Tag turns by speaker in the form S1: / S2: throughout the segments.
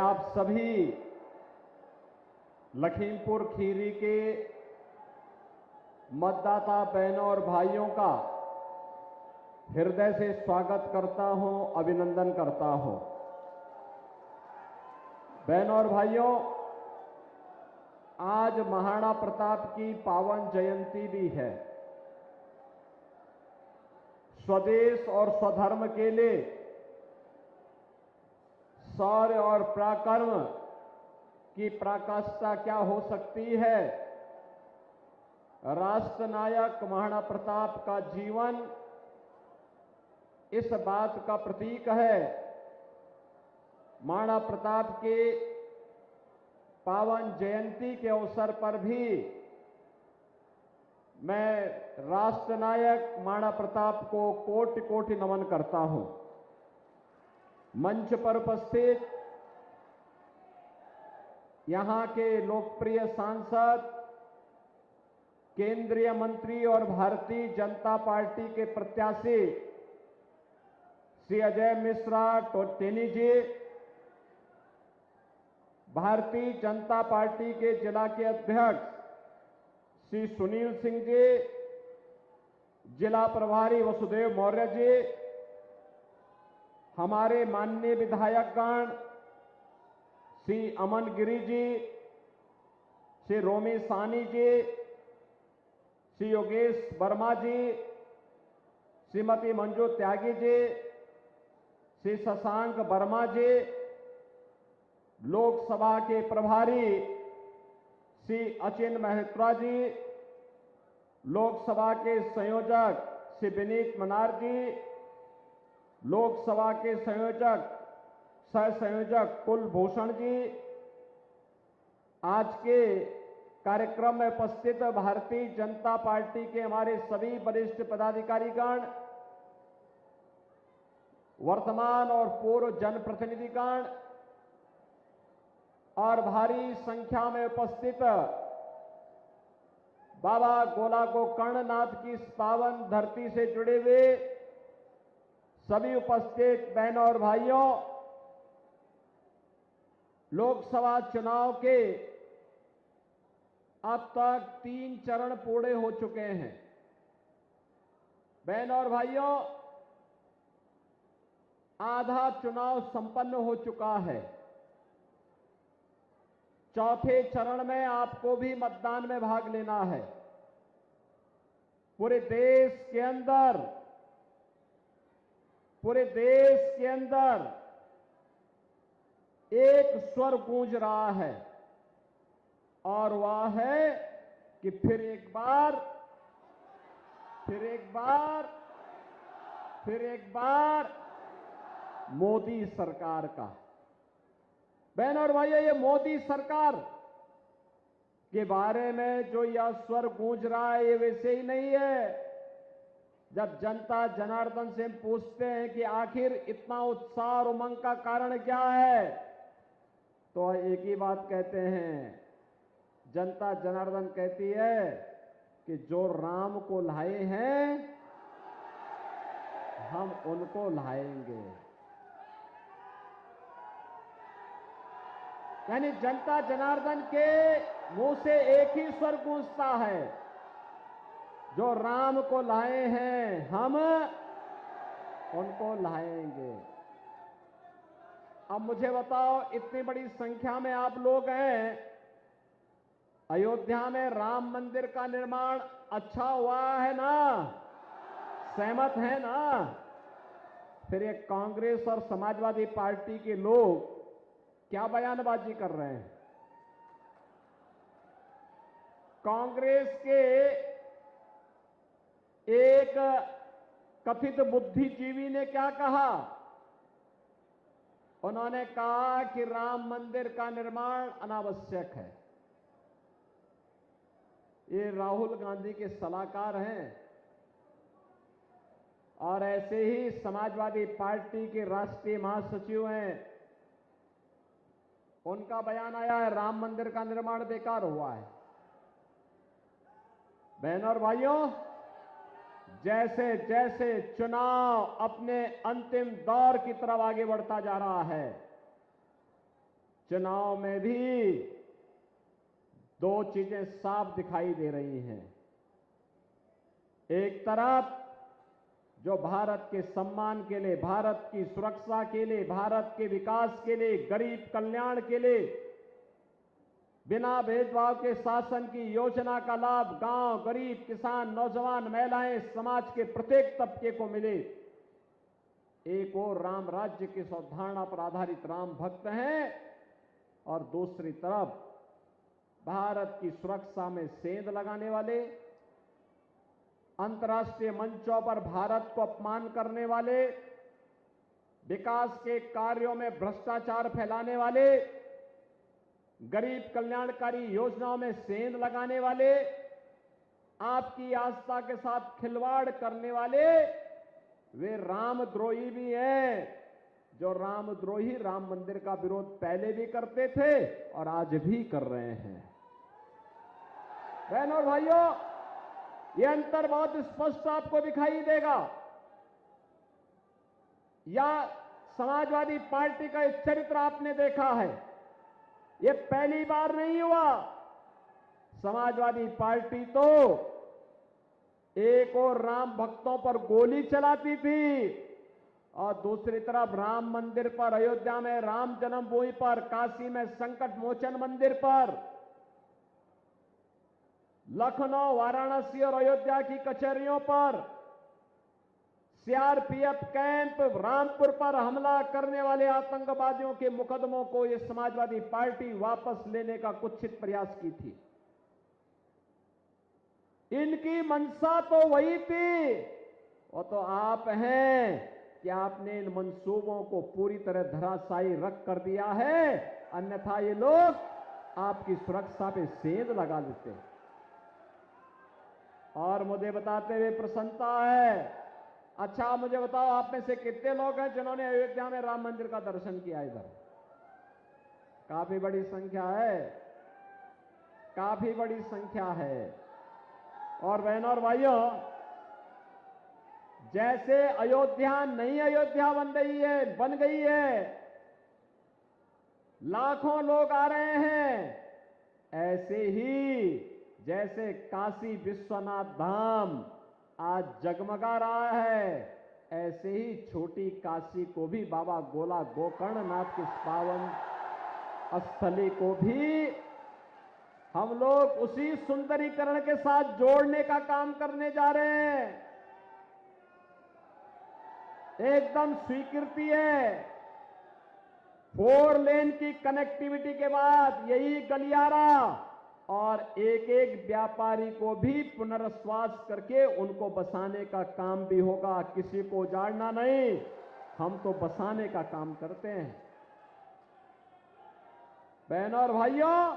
S1: आप सभी लखीमपुर खीरी के मतदाता बहनों और भाइयों का हृदय से स्वागत करता हूं, अभिनंदन करता हूं। बहनों और भाइयों, आज महाराणा प्रताप की पावन जयंती भी है। स्वदेश और स्वधर्म के लिए शौर्य और पराक्रम की पराकाष्ठा क्या हो सकती है। राष्ट्र नायक महाराणा प्रताप का जीवन इस बात का प्रतीक है। महाराणा प्रताप के पावन जयंती के अवसर पर भी मैं राष्ट्र नायक महाराणा प्रताप को कोटि कोटि नमन करता हूं। मंच पर उपस्थित यहां के लोकप्रिय सांसद, केंद्रीय मंत्री और भारतीय जनता पार्टी के प्रत्याशी श्री अजय मिश्रा टेनी जी, भारतीय जनता पार्टी के जिला के अध्यक्ष श्री सुनील सिंह जी, जिला प्रभारी वसुदेव मौर्य जी, हमारे माननीय विधायकगण श्री अमन गिरी जी, श्री रोमी सानी जी, श्री योगेश वर्मा जी, श्रीमती मंजू त्यागी जी, श्री शशांक वर्मा जी, लोकसभा के प्रभारी श्री अचिन महत्रा जी, लोकसभा के संयोजक श्री विनीत मनार जी, लोकसभा के संयोजक सह संयोजक कुलभूषण जी, आज के कार्यक्रम में उपस्थित भारतीय जनता पार्टी के हमारे सभी वरिष्ठ पदाधिकारीगण, वर्तमान और पूर्व जनप्रतिनिधिगण और भारी संख्या में उपस्थित बाबा गोला गोकर्णनाथ की इस पावन धरती से जुड़े हुए सभी उपस्थित बहनों और भाइयों, लोकसभा चुनाव के अब तक 3 चरण पूरे हो चुके हैं। बहनों और भाइयों, आधा चुनाव संपन्न हो चुका है। चौथे चरण में आपको भी मतदान में भाग लेना है। पूरे देश के अंदर एक स्वर गूंज रहा है और वह है कि फिर एक बार मोदी सरकार का। बहनों और भाइयों, ये मोदी सरकार के बारे में जो यह स्वर गूंज रहा है, ये वैसे ही नहीं है। जब जनता जनार्दन से हम पूछते हैं कि आखिर इतना उत्साह और उमंग का कारण क्या है, तो एक ही बात कहते हैं। जनता जनार्दन कहती है कि जो राम को लाए हैं हम उनको लाएंगे। यानी जनता जनार्दन के मुंह से एक ही स्वर गूंजता है, जो राम को लाए हैं हम उनको लाएंगे। अब मुझे बताओ, इतनी बड़ी संख्या में आप लोग हैं, अयोध्या में राम मंदिर का निर्माण अच्छा हुआ है ना? सहमत है ना? फिर ये कांग्रेस और समाजवादी पार्टी के लोग क्या बयानबाजी कर रहे हैं? कांग्रेस के एक कथित बुद्धिजीवी ने क्या कहा? उन्होंने कहा कि राम मंदिर का निर्माण अनावश्यक है। ये राहुल गांधी के सलाहकार हैं और ऐसे ही समाजवादी पार्टी के राष्ट्रीय महासचिव हैं। उनका बयान आया है राम मंदिर का निर्माण बेकार हुआ है। बहनों और भाइयों, जैसे जैसे चुनाव अपने अंतिम दौर की तरफ आगे बढ़ता जा रहा है, चुनाव में भी दो चीजें साफ दिखाई दे रही हैं। एक तरफ जो भारत के सम्मान के लिए, भारत की सुरक्षा के लिए, भारत के विकास के लिए, गरीब कल्याण के लिए बिना भेदभाव के शासन की योजना का लाभ गांव, गरीब, किसान, नौजवान, महिलाएं, समाज के प्रत्येक तबके को मिले। एक और राम राज्य की अवधारणा पर आधारित राम भक्त हैं और दूसरी तरफ भारत की सुरक्षा में सेंध लगाने वाले, अंतर्राष्ट्रीय मंचों पर भारत को अपमान करने वाले, विकास के कार्यों में भ्रष्टाचार फैलाने वाले, गरीब कल्याणकारी योजनाओं में सेंध लगाने वाले, आपकी आस्था के साथ खिलवाड़ करने वाले वे रामद्रोही भी हैं। जो रामद्रोही राम मंदिर का विरोध पहले भी करते थे और आज भी कर रहे हैं। बहनों और भाइयों, यह अंतर बहुत स्पष्ट आपको दिखाई देगा। या समाजवादी पार्टी का एक चरित्र आपने देखा है, यह पहली बार नहीं हुआ। समाजवादी पार्टी तो एक और राम भक्तों पर गोली चलाती थी और दूसरी तरफ राम मंदिर पर, अयोध्या में राम जन्मभूमि पर, काशी में संकट मोचन मंदिर पर, लखनऊ, वाराणसी और अयोध्या की कचहरियों पर, सीआरपीएफ कैंप, रामपुर पर हमला करने वाले आतंकवादियों के मुकदमों को यह समाजवादी पार्टी वापस लेने का कुत्सित प्रयास की थी। इनकी मंशा तो वही थी, वो तो आप हैं कि आपने इन मंसूबों को पूरी तरह धराशायी रख कर दिया है, अन्यथा ये लोग आपकी सुरक्षा पे सेंध लगा देते। और मुझे बताते हुए प्रसन्नता है। अच्छा, मुझे बताओ, आप में से कितने लोग हैं जिन्होंने अयोध्या में राम मंदिर का दर्शन किया? इधर काफी बड़ी संख्या है, काफी बड़ी संख्या है। और बहनों और भाइयों, जैसे अयोध्या नई अयोध्या बन गई है, लाखों लोग आ रहे हैं, ऐसे ही जैसे काशी विश्वनाथ धाम आज जगमगा रहा है, ऐसे ही छोटी काशी को भी, बाबा गोला गोकर्णनाथ की पावन स्थली को भी हम लोग उसी सुंदरीकरण के साथ जोड़ने का काम करने जा रहे हैं। एकदम स्वीकृति है। 4 लेन की कनेक्टिविटी के बाद यही गलियारा और एक एक व्यापारी को भी पुनर्वास करके उनको बसाने का काम भी होगा। किसी को उजाड़ना नहीं, हम तो बसाने का काम करते हैं। बहनों और भाइयों,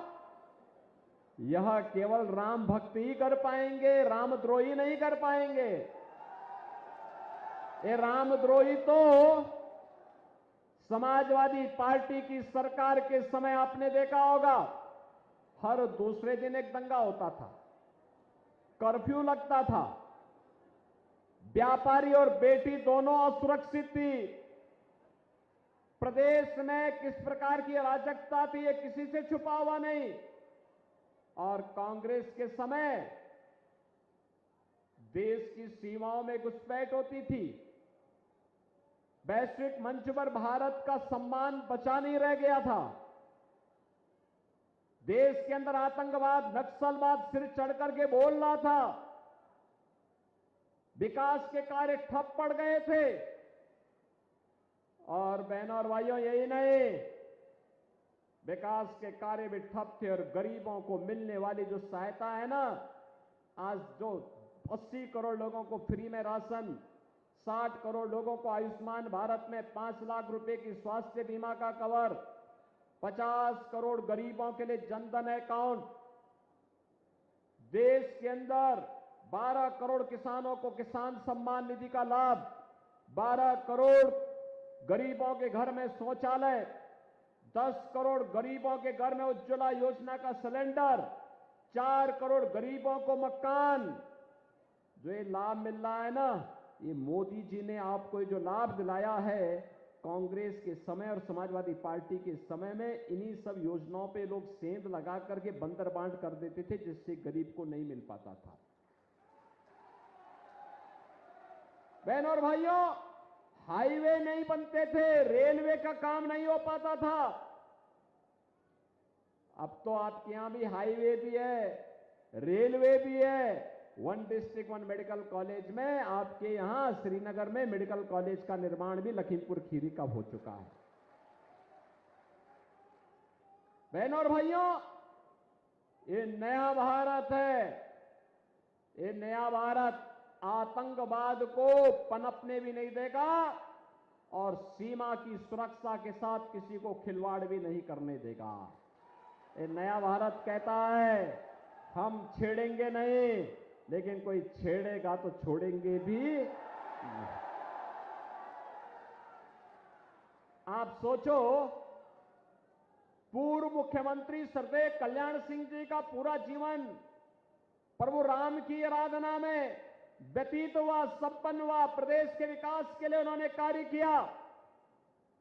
S1: यह केवल राम भक्त ही कर पाएंगे, रामद्रोही नहीं कर पाएंगे। ये रामद्रोही तो समाजवादी पार्टी की सरकार के समय आपने देखा होगा, हर दूसरे दिन एक दंगा होता था, कर्फ्यू लगता था, व्यापारी और बेटी दोनों असुरक्षित थी। प्रदेश में किस प्रकार की अराजकता थी, ये किसी से छुपा हुआ नहीं। और कांग्रेस के समय देश की सीमाओं में घुसपैठ होती थी। वैश्विक मंच पर भारत का सम्मान बचा नहीं रह गया था। देश के अंदर आतंकवाद, नक्सलवाद सिर चढ़कर के बोल रहा था। विकास के कार्य ठप पड़ गए थे। और बहनों और भाइयों, यही नहीं, विकास के कार्य भी ठप थे और गरीबों को मिलने वाली जो सहायता है ना, आज जो 80 करोड़ लोगों को फ्री में राशन, 60 करोड़ लोगों को आयुष्मान भारत में 5 लाख रुपए की स्वास्थ्य बीमा का कवर, 50 करोड़ गरीबों के लिए जनधन अकाउंट, देश के अंदर 12 करोड़ किसानों को किसान सम्मान निधि का लाभ, 12 करोड़ गरीबों के घर में शौचालय, 10 करोड़ गरीबों के घर में उज्ज्वला योजना का सिलेंडर, 4 करोड़ गरीबों को मकान। जो ये लाभ मिल रहा है ना, ये मोदी जी ने आपको जो लाभ दिलाया है, कांग्रेस के समय और समाजवादी पार्टी के समय में इन्हीं सब योजनाओं पे लोग सेंध लगा करके बंदर बांट कर देते थे, जिससे गरीब को नहीं मिल पाता था। बहनों और भाइयों, हाईवे नहीं बनते थे, रेलवे का काम नहीं हो पाता था। अब तो आपके यहां भी हाईवे भी है, रेलवे भी है। One district one medical college में, आपके यहां श्रीनगर में मेडिकल कॉलेज का निर्माण भी लखीमपुर खीरी का हो चुका है। बहनों और भाइयों, ये नया भारत है। ये नया भारत आतंकवाद को पनपने भी नहीं देगा और सीमा की सुरक्षा के साथ किसी को खिलवाड़ भी नहीं करने देगा। ये नया भारत कहता है हम छेड़ेंगे नहीं, लेकिन कोई छेड़ेगा तो छोड़ेंगे भी नहीं। आप सोचो, पूर्व मुख्यमंत्री स्वर्गीय कल्याण सिंह जी का पूरा जीवन प्रभु राम की आराधना में व्यतीत हुआ, संपन्न हुआ। प्रदेश के विकास के लिए उन्होंने कार्य किया।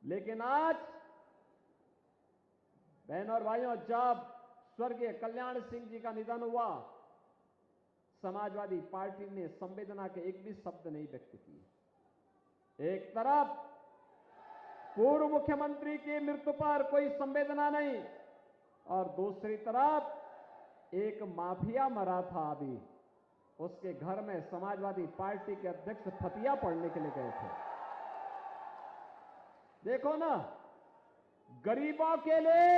S1: लेकिन आज बहनों और भाइयों, जब स्वर्गीय कल्याण सिंह जी का निधन हुआ, समाजवादी पार्टी ने संवेदना के एक भी शब्द नहीं व्यक्त किए। एक तरफ पूर्व मुख्यमंत्री की मृत्यु पर कोई संवेदना नहीं, और दूसरी तरफ एक माफिया मरा था अभी, उसके घर में समाजवादी पार्टी के अध्यक्ष फतिया पढ़ने के लिए गए थे। देखो ना, गरीबों के लिए,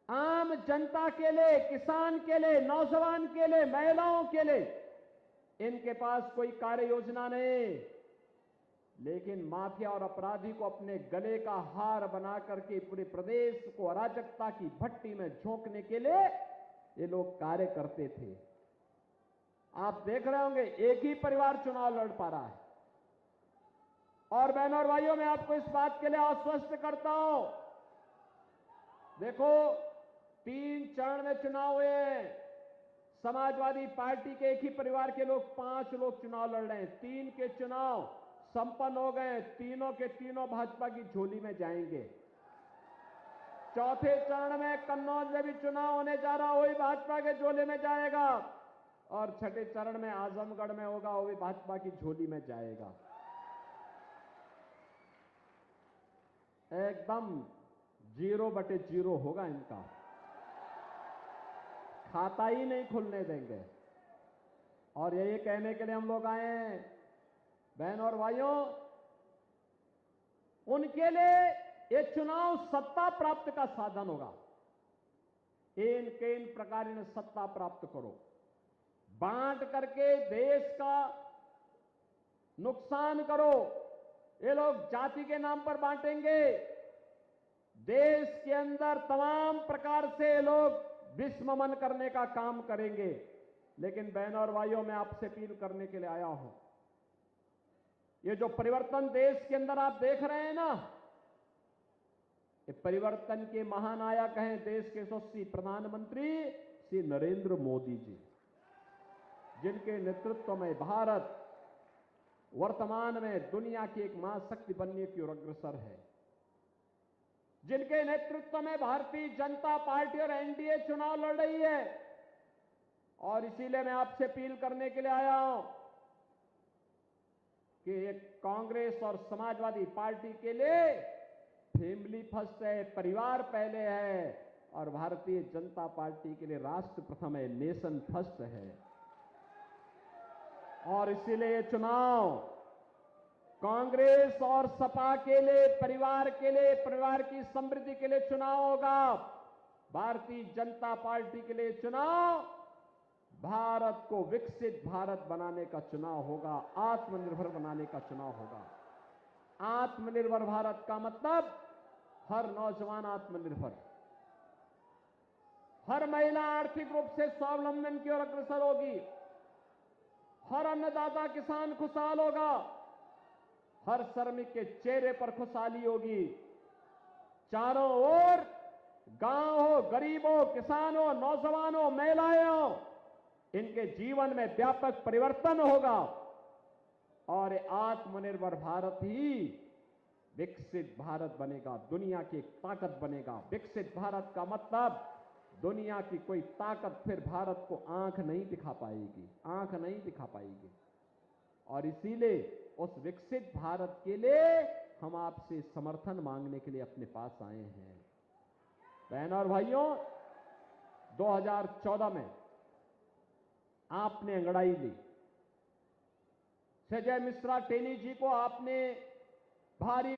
S1: आम जनता के लिए, किसान के लिए, नौजवान के लिए, महिलाओं के लिए इनके पास कोई कार्य योजना नहीं, लेकिन माफिया और अपराधी को अपने गले का हार बना करके पूरे प्रदेश को अराजकता की भट्टी में झोंकने के लिए ये लोग कार्य करते थे। आप देख रहे होंगे, एक ही परिवार चुनाव लड़ पा रहा है। और बहनों और भाइयों, मैं आपको इस बात के लिए आश्वस्त करता हूं, देखो 3 चरण में चुनाव हुए हैं। समाजवादी पार्टी के एक ही परिवार के लोग 5 लोग चुनाव लड़ रहे हैं। 3 के चुनाव संपन्न हो गए, तीनों के तीनों भाजपा की झोली में जाएंगे। चौथे चरण में कन्नौज में भी चुनाव होने जा रहा, वही भाजपा के झोले में जाएगा। और छठे चरण में आजमगढ़ में होगा, वो भी भाजपा की झोली में जाएगा। एकदम 0/0 होगा इनका, खाता ही नहीं खुलने देंगे। और यही कहने के लिए हम लोग आए हैं, बहनों और भाइयों, उनके लिए ये चुनाव सत्ता प्राप्त का साधन होगा। इन प्रकार इन्हें सत्ता प्राप्त करो, बांट करके देश का नुकसान करो। ये लोग जाति के नाम पर बांटेंगे, देश के अंदर तमाम प्रकार से लोग विस्ममन करने का काम करेंगे। लेकिन बहनों और भाइयों, मैं आपसे अपील करने के लिए आया हूं, ये जो परिवर्तन देश के अंदर आप देख रहे हैं ना, ये परिवर्तन के महानायक हैं देश के यशस्वी प्रधानमंत्री श्री नरेंद्र मोदी जी, जिनके नेतृत्व में भारत वर्तमान में दुनिया की एक महाशक्ति बनने की ओर अग्रसर है, जिनके नेतृत्व में भारतीय जनता पार्टी और एनडीए चुनाव लड़ रही है। और इसीलिए मैं आपसे अपील करने के लिए आया हूं कि एक कांग्रेस और समाजवादी पार्टी के लिए फैमिली फर्स्ट है, परिवार पहले है, और भारतीय जनता पार्टी के लिए राष्ट्र प्रथम है, नेशन फर्स्ट है। और इसीलिए ये चुनाव कांग्रेस और सपा के लिए, परिवार के लिए, परिवार की समृद्धि के लिए चुनाव होगा। भारतीय जनता पार्टी के लिए चुनाव भारत को विकसित भारत बनाने का चुनाव होगा, आत्मनिर्भर बनाने का चुनाव होगा। आत्मनिर्भर भारत का मतलब हर नौजवान आत्मनिर्भर, हर महिला आर्थिक रूप से स्वावलंबन की ओर अग्रसर होगी, हर अन्नदाता किसान खुशहाल होगा, हर श्रमिक के चेहरे पर खुशहाली होगी। चारों ओर गांव हो, गरीब हो, किसान हो, नौजवान हो, महिलाएं हो, इनके जीवन में व्यापक परिवर्तन होगा। और आत्मनिर्भर भारत ही विकसित भारत बनेगा, दुनिया की एक ताकत बनेगा। विकसित भारत का मतलब दुनिया की कोई ताकत फिर भारत को आंख नहीं दिखा पाएगी, आंख नहीं दिखा पाएगी। और इसीलिए उस विकसित भारत के लिए हम आपसे समर्थन मांगने के लिए अपने पास आए हैं। बहनों और भाइयों, 2014 में आपने अंगड़ाई ली, संजय मिश्रा टेनी जी को आपने भारी